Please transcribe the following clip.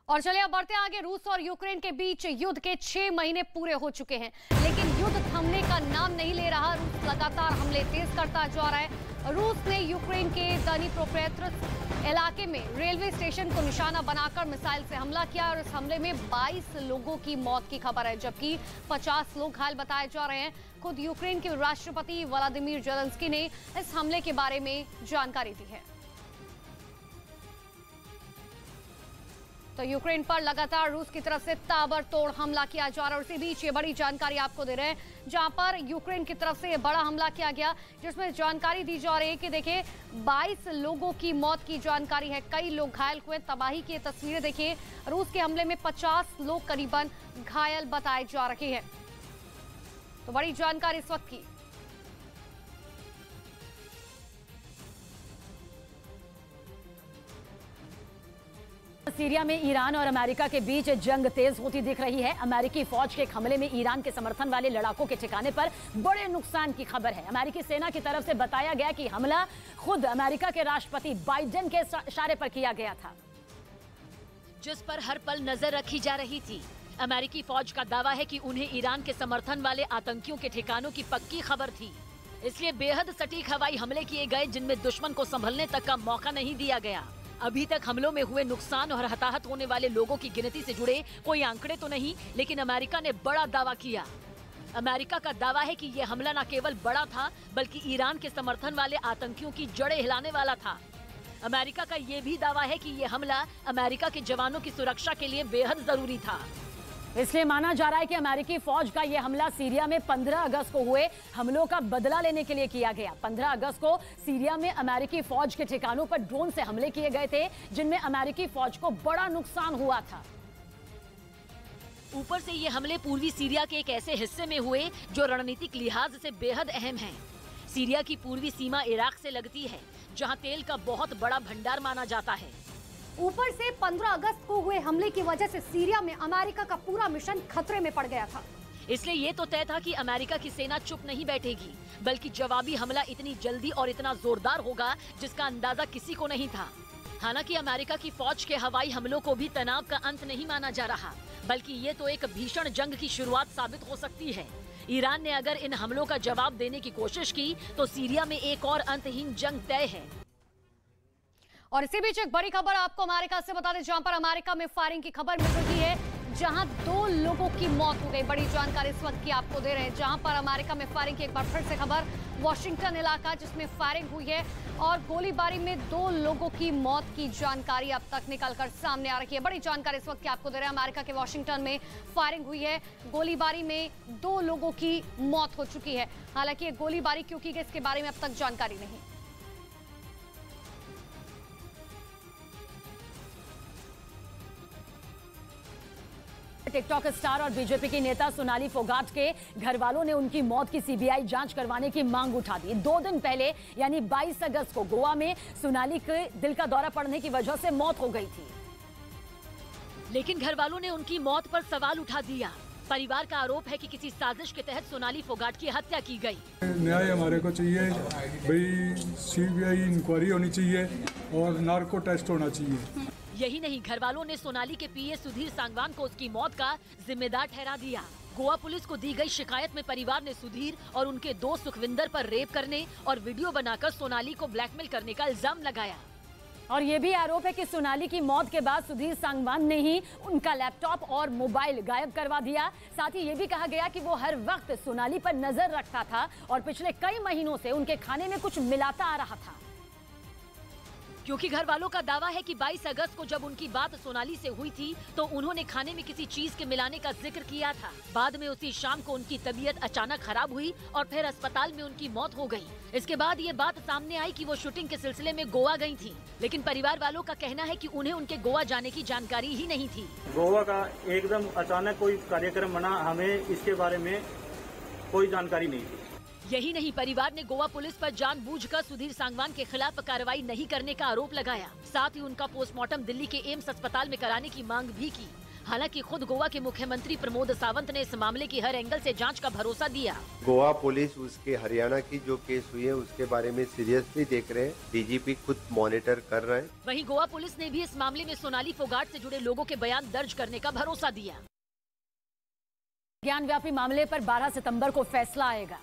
और चलिए अब बढ़ते आगे। रूस और यूक्रेन के बीच युद्ध के 6 महीने पूरे हो चुके हैं, लेकिन युद्ध थमने का नाम नहीं ले रहा। रूस लगातार हमले तेज करता जा रहा है। रूस ने यूक्रेन के दनीप्रोपेट्रोव्स्क इलाके में रेलवे स्टेशन को निशाना बनाकर मिसाइल से हमला किया और इस हमले में 22 लोगों की मौत की खबर है, जबकि 50 लोग घायल बताए जा रहे हैं। खुद यूक्रेन के राष्ट्रपति व्लादिमीर जेलेंस्की ने इस हमले के बारे में जानकारी दी है। तो यूक्रेन पर लगातार रूस की तरफ से ताबड़तोड़ हमला किया जा रहा है और इसी बीच ये बड़ी जानकारी आपको दे रहे हैं, जहां पर यूक्रेन की तरफ से ये बड़ा हमला किया गया, जिसमें जानकारी दी जा रही है कि देखिए 22 लोगों की मौत की जानकारी है, कई लोग घायल हुए। तबाही की तस्वीरें देखिए। रूस के हमले में 50 लोग करीबन घायल बताए जा रहे हैं। तो बड़ी जानकारी इस वक्त की। सीरिया में ईरान और अमेरिका के बीच जंग तेज होती दिख रही है। अमेरिकी फौज के एक हमले में ईरान के समर्थन वाले लड़ाकों के ठिकाने पर बड़े नुकसान की खबर है। अमेरिकी सेना की तरफ से बताया गया कि हमला खुद अमेरिका के राष्ट्रपति बाइडेन के इशारे पर किया गया था, जिस पर हर पल नजर रखी जा रही थी। अमेरिकी फौज का दावा है कि उन्हें ईरान के समर्थन वाले आतंकियों के ठिकानों की पक्की खबर थी, इसलिए बेहद सटीक हवाई हमले किए गए, जिनमें दुश्मन को संभलने तक का मौका नहीं दिया गया। अभी तक हमलों में हुए नुकसान और हताहत होने वाले लोगों की गिनती से जुड़े कोई आंकड़े तो नहीं, लेकिन अमेरिका ने बड़ा दावा किया। अमेरिका का दावा है कि यह हमला न केवल बड़ा था, बल्कि ईरान के समर्थन वाले आतंकियों की जड़ें हिलाने वाला था। अमेरिका का यह भी दावा है कि यह हमला अमेरिका के जवानों की सुरक्षा के लिए बेहद जरूरी था। इसलिए माना जा रहा है कि अमेरिकी फौज का यह हमला सीरिया में 15 अगस्त को हुए हमलों का बदला लेने के लिए किया गया। 15 अगस्त को सीरिया में अमेरिकी फौज के ठिकानों पर ड्रोन से हमले किए गए थे, जिनमें अमेरिकी फौज को बड़ा नुकसान हुआ था। ऊपर से ये हमले पूर्वी सीरिया के एक ऐसे हिस्से में हुए जो रणनीतिक लिहाज से बेहद अहम है। सीरिया की पूर्वी सीमा इराक से लगती है, जहाँ तेल का बहुत बड़ा भंडार माना जाता है। ऊपर से 15 अगस्त को हुए हमले की वजह से सीरिया में अमेरिका का पूरा मिशन खतरे में पड़ गया था। इसलिए ये तो तय था कि अमेरिका की सेना चुप नहीं बैठेगी, बल्कि जवाबी हमला इतनी जल्दी और इतना जोरदार होगा जिसका अंदाजा किसी को नहीं था। हालांकि अमेरिका की फौज के हवाई हमलों को भी तनाव का अंत नहीं माना जा रहा, बल्कि ये तो एक भीषण जंग की शुरुआत साबित हो सकती है। ईरान ने अगर इन हमलों का जवाब देने की कोशिश की तो सीरिया में एक और अंतहीन जंग तय है। और इसी बीच एक बड़ी खबर आपको अमेरिका से बता दें, जहां पर अमेरिका में फायरिंग की खबर मिल रही है, जहां 2 लोगों की मौत हो गई। बड़ी जानकारी इस वक्त की आपको दे रहे हैं, जहां पर अमेरिका में फायरिंग की एक बार फिर से खबर। वॉशिंगटन इलाका जिसमें फायरिंग हुई है और गोलीबारी में 2 लोगों की मौत की जानकारी अब तक निकलकर सामने आ रही है। बड़ी जानकारी इस वक्त की आपको दे रहे हैं। अमेरिका के वॉशिंगटन में फायरिंग हुई है, गोलीबारी में 2 लोगों की मौत हो चुकी है। हालांकि ये गोलीबारी क्यों की गई, इसके बारे में अब तक जानकारी नहीं। टिकटॉक स्टार और बीजेपी की नेता सोनाली फोगाट के घर वालों ने उनकी मौत की सीबीआई जांच करवाने की मांग उठा दी। 2 दिन पहले यानी 22 अगस्त को गोवा में सोनाली के दिल का दौरा पड़ने की वजह से मौत हो गई थी, लेकिन घर वालों ने उनकी मौत पर सवाल उठा दिया। परिवार का आरोप है कि किसी साजिश के तहत सोनाली फोगाट की हत्या की गई। न्याय हमारे को चाहिए भाई, सीबीआई इंक्वायरी होनी चाहिए और नार्को टेस्ट होना चाहिए। यही नहीं, घर वालों ने सोनाली के पीए सुधीर सांगवान को उसकी मौत का जिम्मेदार ठहरा दिया। गोवा पुलिस को दी गई शिकायत में परिवार ने सुधीर और उनके दोस्त सुखविंदर पर रेप करने और वीडियो बनाकर सोनाली को ब्लैकमेल करने का इल्जाम लगाया। और ये भी आरोप है कि सोनाली की मौत के बाद सुधीर सांगवान ने ही उनका लैपटॉप और मोबाइल गायब करवा दिया। साथ ही ये भी कहा गया कि वो हर वक्त सोनाली पर नजर रखता था और पिछले कई महीनों से उनके खाने में कुछ मिलाता आ रहा था। क्योंकि घर वालों का दावा है कि 22 अगस्त को जब उनकी बात सोनाली से हुई थी तो उन्होंने खाने में किसी चीज के मिलाने का जिक्र किया था। बाद में उसी शाम को उनकी तबीयत अचानक खराब हुई और फिर अस्पताल में उनकी मौत हो गई। इसके बाद ये बात सामने आई कि वो शूटिंग के सिलसिले में गोवा गई थी, लेकिन परिवार वालों का कहना है कि उन्हें उनके गोवा जाने की जानकारी ही नहीं थी। गोवा का एकदम अचानक कोई कार्यक्रम बना, हमें इसके बारे में कोई जानकारी नहीं थी। यही नहीं, परिवार ने गोवा पुलिस पर जानबूझकर सुधीर सांगवान के खिलाफ कार्रवाई नहीं करने का आरोप लगाया। साथ ही उनका पोस्टमार्टम दिल्ली के एम्स अस्पताल में कराने की मांग भी की। हालांकि खुद गोवा के मुख्यमंत्री प्रमोद सावंत ने इस मामले की हर एंगल से जांच का भरोसा दिया। गोवा पुलिस उसके हरियाणा की जो केस हुई है उसके बारे में सीरियसली देख रहे हैं। डीजीपी खुद मॉनिटर कर रहे हैं। वहीं गोवा पुलिस ने भी इस मामले में सोनाली फोगाट से जुड़े लोगों के बयान दर्ज करने का भरोसा दिया। ज्ञानव्यापी मामले पर 12 सितंबर को फैसला आएगा।